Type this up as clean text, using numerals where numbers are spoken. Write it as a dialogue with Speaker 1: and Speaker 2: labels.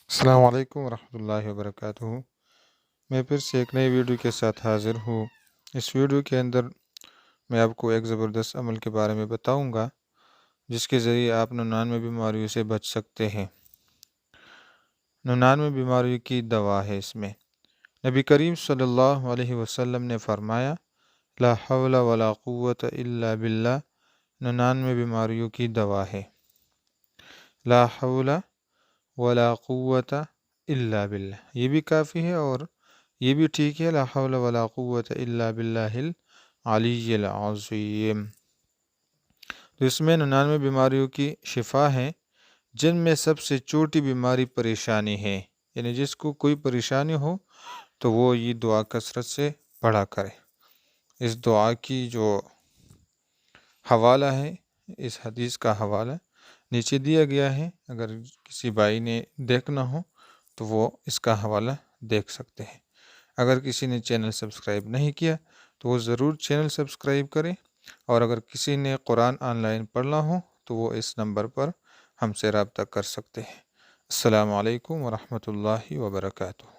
Speaker 1: السلام علیکم ورحمۃ اللہ وبرکاتہ۔ میں پھر سے ایک نئی ویڈیو کے ساتھ حاضر ہوں۔ اس ویڈیو کے اندر میں آپ کو ایک زبردست عمل کے بارے میں بتاؤں گا جس کے ذریعے آپ 99 بیماریوں سے بچ سکتے ہیں۔ 99 بیماریوں کی دوا ہے اس میں۔ نبی کریم صلی اللہ علیہ وسلم نے فرمایا لا حول ولا قوت الا باللہ، 99 بیماریوں کی دوا ہے۔ لا حول ولا قوت الا باللہ، یہ بھی کافی ہے اور یہ بھی ٹھیک ہے، لا حول ولا قوت الا باللہ العلی العظیم۔ تو اس میں 99 بیماریوں کی شفا ہے، جن میں سب سے چھوٹی بیماری پریشانی ہے، یعنی جس کو کوئی پریشانی ہو تو وہ یہ دعا کثرت سے پڑھا کرے۔ اس دعا کی جو حوالہ ہے، اس حدیث کا حوالہ نیچے دیا گیا ہے، اگر کسی بھائی نے دیکھنا ہو تو وہ اس کا حوالہ دیکھ سکتے ہیں۔ اگر کسی نے چینل سبسکرائب نہیں کیا تو وہ ضرور چینل سبسکرائب کرے، اور اگر کسی نے قرآن آن لائن پڑھنا ہو تو وہ اس نمبر پر ہم سے رابطہ کر سکتے ہیں۔ السلام علیکم ورحمۃ اللہ وبرکاتہ۔